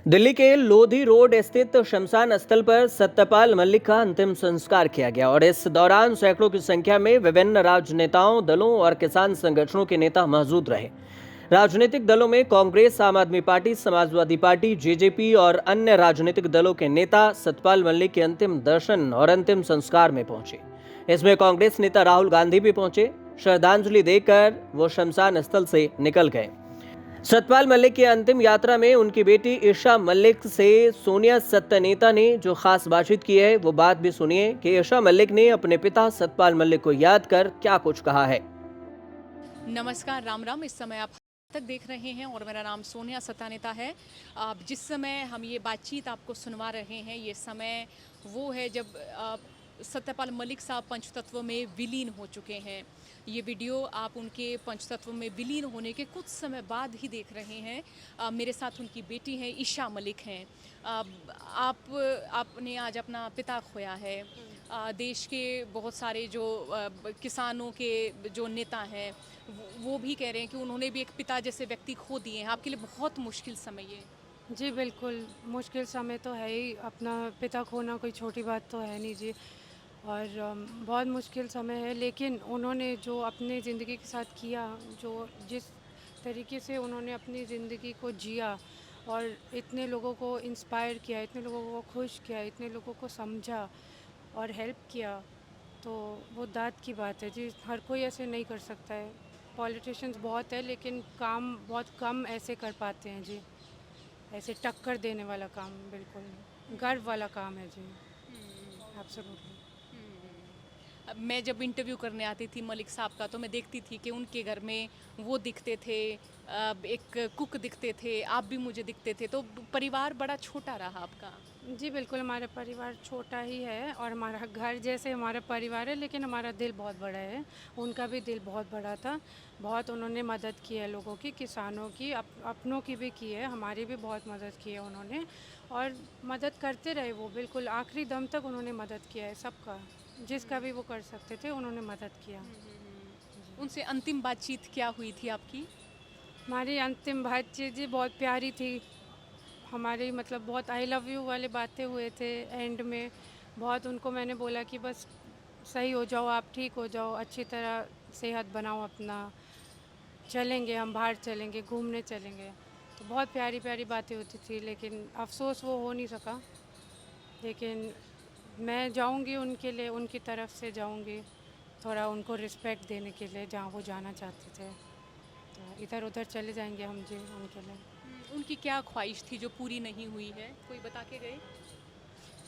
दिल्ली के लोधी रोड स्थित शमशान स्थल पर सत्यपाल मलिक का अंतिम संस्कार किया गया और इस दौरान सैकड़ों की संख्या में विभिन्न राजनेताओं, दलों और किसान संगठनों के नेता मौजूद रहे। राजनीतिक दलों में कांग्रेस, आम आदमी पार्टी, समाजवादी पार्टी, जेजेपी और अन्य राजनीतिक दलों के नेता सत्यपाल मलिक के अंतिम दर्शन और अंतिम संस्कार में पहुंचे। इसमें कांग्रेस नेता राहुल गांधी भी पहुंचे। श्रद्धांजलि देकर वो शमशान स्थल से निकल गए। सतपाल मलिक की अंतिम यात्रा में उनकी बेटी ईशा मलिक से सोनिया सत्यानेता ने जो खास बातचीत की है, वो बात भी सुनिए कि ईशा मलिक ने अपने पिता सतपाल मलिक को याद कर क्या कुछ कहा है। नमस्कार, राम राम। इस समय आप तक देख रहे हैं और मेरा नाम सोनिया सत्यानेता है। अब जिस समय हम ये बातचीत आपको सुनवा रहे हैं, ये समय वो है जब सत्यपाल मलिक साहब पंचतत्व में विलीन हो चुके हैं। ये वीडियो आप उनके पंचतत्व में विलीन होने के कुछ समय बाद ही देख रहे हैं। मेरे साथ उनकी बेटी है, ईशा मलिक हैं। आपने आज अपना पिता खोया है। देश के बहुत सारे जो किसानों के जो नेता हैं वो भी कह रहे हैं कि उन्होंने भी एक पिता जैसे व्यक्ति खो दिए हैं। आपके लिए बहुत मुश्किल समय ये। जी बिल्कुल, मुश्किल समय तो है ही, अपना पिता खोना कोई छोटी बात तो है नहीं जी। और बहुत मुश्किल समय है, लेकिन उन्होंने जो अपने ज़िंदगी के साथ किया, जो जिस तरीके से उन्होंने अपनी ज़िंदगी को जिया और इतने लोगों को इंस्पायर किया, इतने लोगों को खुश किया, इतने लोगों को समझा और हेल्प किया, तो वो दाद की बात है जी। हर कोई ऐसे नहीं कर सकता है। पॉलिटिशियंस बहुत है, लेकिन काम बहुत कम ऐसे कर पाते हैं जी। ऐसे टक्कर देने वाला काम बिल्कुल नहीं। गर्व वाला काम है जी। एब्सोल्युटली। मैं जब इंटरव्यू करने आती थी मलिक साहब का, तो मैं देखती थी कि उनके घर में वो दिखते थे, एक कुक दिखते थे, आप भी मुझे दिखते थे। तो परिवार बड़ा छोटा रहा आपका। जी बिल्कुल, हमारा परिवार छोटा ही है और हमारा घर जैसे हमारा परिवार है, लेकिन हमारा दिल बहुत बड़ा है। उनका भी दिल बहुत बड़ा था। बहुत उन्होंने मदद की है लोगों की, किसानों की, अपनों की भी की है, हमारी भी बहुत मदद की है उन्होंने। और मदद करते रहे वो, बिल्कुल आखिरी दम तक उन्होंने मदद किया है सबका। जिसका भी वो कर सकते थे उन्होंने मदद किया। उनसे अंतिम बातचीत क्या हुई थी आपकी? हमारी अंतिम बातचीत जी बहुत प्यारी थी। हमारी मतलब बहुत आई लव यू वाले बातें हुए थे एंड में। बहुत उनको मैंने बोला कि बस सही हो जाओ, आप ठीक हो जाओ, अच्छी तरह सेहत बनाओ अपना, चलेंगे हम बाहर, चलेंगे घूमने चलेंगे। तो बहुत प्यारी प्यारी बातें होती थी, लेकिन अफसोस वो हो नहीं सका। लेकिन मैं जाऊंगी उनके लिए, उनकी तरफ से जाऊंगी, थोड़ा उनको रिस्पेक्ट देने के लिए जहाँ वो जाना चाहते थे। तो इधर उधर चले जाएंगे हम जी उनके लिए। उनकी क्या ख्वाहिश थी जो पूरी नहीं हुई है? कोई बता के गए?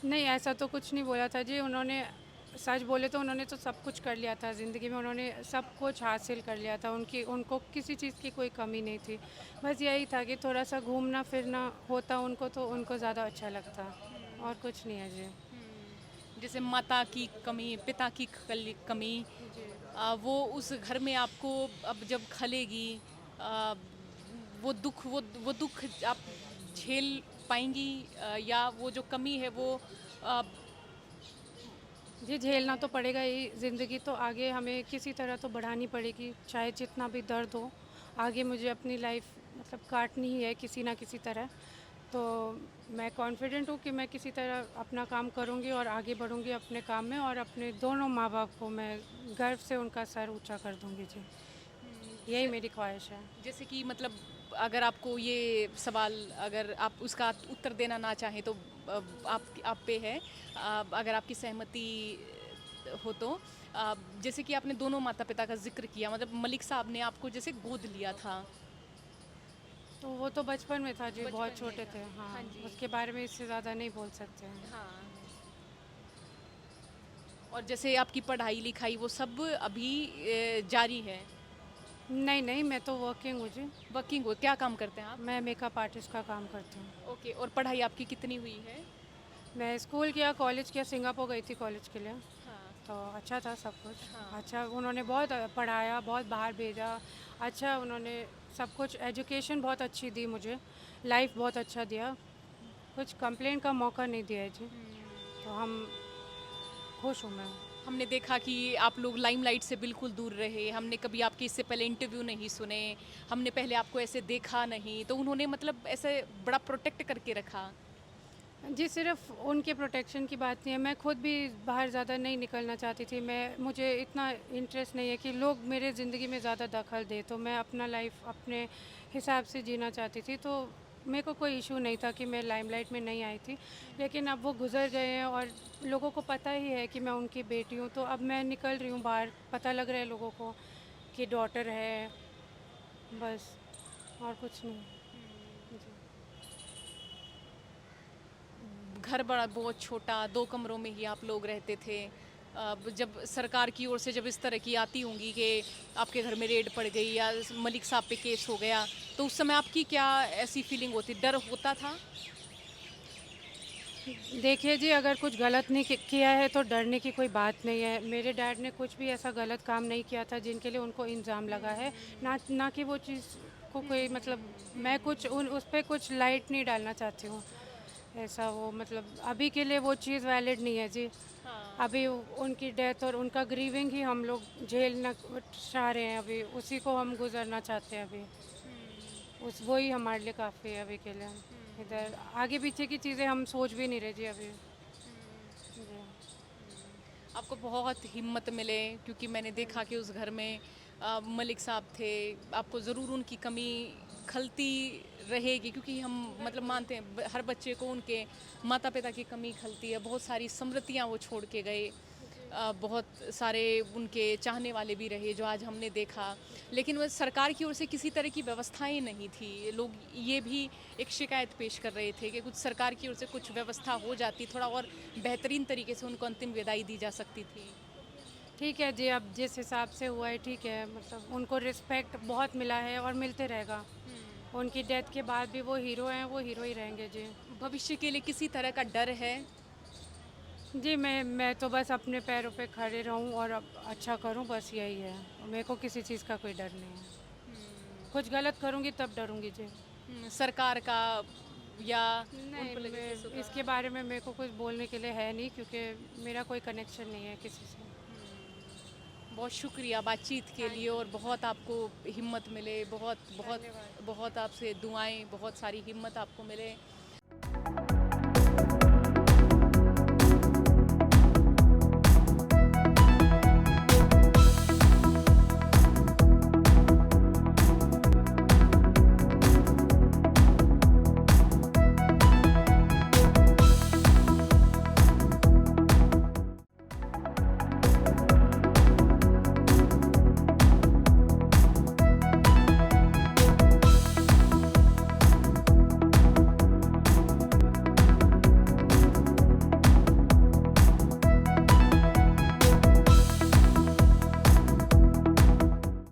नहीं, ऐसा तो कुछ नहीं बोला था जी उन्होंने। सच बोले तो उन्होंने तो सब कुछ कर लिया था ज़िंदगी में, उन्होंने सब कुछ हासिल कर लिया था। उनको किसी चीज़ की कोई कमी नहीं थी। बस यही था कि थोड़ा सा घूमना फिरना होता उनको, तो उनको ज़्यादा अच्छा लगता। और कुछ नहीं है जी। जैसे माता की कमी, पिता की कमी, जी। वो उस घर में आपको अब जब खलेगी, आ, वो दुख आप झेल पाएंगी, या वो जो कमी है वो आ, जी झेलना तो पड़ेगा ही। ज़िंदगी तो आगे हमें किसी तरह तो बढ़ानी पड़ेगी, चाहे जितना भी दर्द हो। आगे मुझे अपनी लाइफ मतलब काटनी ही है किसी ना किसी तरह। तो मैं कॉन्फिडेंट हूँ कि मैं किसी तरह अपना काम करूँगी और आगे बढ़ूँगी अपने काम में, और अपने दोनों माँ बाप को मैं गर्व से उनका सर ऊंचा कर दूँगी जी। यही मेरी ख्वाहिश है। जैसे कि मतलब अगर आपको ये सवाल, अगर आप उसका उत्तर देना ना चाहें तो आप पे है, अगर आपकी सहमति हो तो। जैसे कि आपने दोनों माता पिता का जिक्र किया, मतलब मलिक साहब ने आपको जैसे गोद लिया था। तो वो तो बचपन में था जी, बहुत बचपन में छोटे था। थे। हाँ, हाँ जी। उसके बारे में इससे ज़्यादा नहीं बोल सकते हैं। हाँ। और जैसे आपकी पढ़ाई लिखाई वो सब अभी जारी है? नहीं नहीं, मैं तो वर्किंग हूँ जी। वर्किंग हो, क्या काम करते हैं आप? मैं मेकअप आर्टिस्ट का काम करती हूँ। ओके, और पढ़ाई आपकी कितनी हुई है? मैं स्कूल किया, कॉलेज किया, सिंगापुर गई थी कॉलेज के लिए। हाँ। तो अच्छा था सब कुछ। हाँ। अच्छा, उन्होंने बहुत पढ़ाया, बहुत बाहर भेजा। अच्छा, उन्होंने सब कुछ एजुकेशन बहुत अच्छी दी मुझे, लाइफ बहुत अच्छा दिया। कुछ कंप्लेंट का मौका नहीं दिया है जी। तो हम खुश हूँ मैं। हमने देखा कि आप लोग लाइमलाइट से बिल्कुल दूर रहे, हमने कभी आपके इससे पहले इंटरव्यू नहीं सुने, हमने पहले आपको ऐसे देखा नहीं, तो उन्होंने मतलब ऐसे बड़ा प्रोटेक्ट करके रखा। जी, सिर्फ़ उनके प्रोटेक्शन की बात नहीं है, मैं खुद भी बाहर ज़्यादा नहीं निकलना चाहती थी। मुझे इतना इंटरेस्ट नहीं है कि लोग मेरे ज़िंदगी में ज़्यादा दखल दें, तो मैं अपना लाइफ़ अपने हिसाब से जीना चाहती थी। तो मेरे को कोई इश्यू नहीं था कि मैं लाइमलाइट में नहीं आई थी। लेकिन अब वो गुज़र गए हैं और लोगों को पता ही है कि मैं उनकी बेटी हूँ, तो अब मैं निकल रही हूँ बाहर, पता लग रहा है लोगों को कि डॉटर है, बस और कुछ नहीं। जी। घर बड़ा बहुत छोटा, 2 कमरों में ही आप लोग रहते थे। जब सरकार की ओर से जब इस तरह की आती होंगी कि आपके घर में रेड पड़ गई या मलिक साहब पे केस हो गया, तो उस समय आपकी क्या ऐसी फीलिंग होती, डर होता था? देखिए जी, अगर कुछ गलत नहीं किया है तो डरने की कोई बात नहीं है। मेरे डैड ने कुछ भी ऐसा गलत काम नहीं किया था जिनके लिए उनको इल्ज़ाम लगा है। ना ना कि वो चीज़ को कोई मतलब मैं कुछ उन उस पे कुछ लाइट नहीं डालना चाहती हूँ। ऐसा वो मतलब अभी के लिए वो चीज़ वैलिड नहीं है जी। हाँ। अभी उनकी डेथ और उनका ग्रीविंग ही हम लोग झेलना चाह रहे हैं अभी, उसी को हम गुज़रना चाहते हैं अभी। उस वो ही हमारे लिए काफ़ी है अभी के लिए। इधर आगे पीछे की चीज़ें हम सोच भी नहीं रहे जी अभी। जी। आपको बहुत हिम्मत मिले, क्योंकि मैंने देखा कि उस घर में मलिक साहब थे, आपको ज़रूर उनकी कमी खलती रहेगी, क्योंकि हम मतलब मानते हैं हर बच्चे को उनके माता पिता की कमी खलती है। बहुत सारी स्मृतियाँ वो छोड़ के गए, बहुत सारे उनके चाहने वाले भी रहे जो आज हमने देखा, लेकिन वह सरकार की ओर से किसी तरह की व्यवस्थाएं नहीं थी। लोग ये भी एक शिकायत पेश कर रहे थे कि कुछ सरकार की ओर से कुछ व्यवस्था हो जाती, थोड़ा और बेहतरीन तरीके से उनको अंतिम विदाई दी जा सकती थी। ठीक है जी, अब जिस हिसाब से हुआ है ठीक है, मतलब उनको रिस्पेक्ट बहुत मिला है और मिलते रहेगा। उनकी डेथ के बाद भी वो हीरो हैं, वो हीरो ही रहेंगे जी। भविष्य के लिए किसी तरह का डर है? जी, मैं तो बस अपने पैरों पे खड़े रहूँ और अब अच्छा करूँ, बस यही है। मेरे को किसी चीज़ का कोई डर नहीं है। कुछ गलत करूँगी तब डरूँगी जी। सरकार का या उन नहीं, पॉलिटिशियंस मैं का? इसके बारे में मेरे को कुछ बोलने के लिए है नहीं क्योंकि मेरा कोई कनेक्शन नहीं है किसी से। बहुत शुक्रिया बातचीत के लिए, और बहुत आपको हिम्मत मिले, बहुत बहुत धन्यवाद। बहुत आपसे दुआएं, बहुत सारी हिम्मत आपको मिले।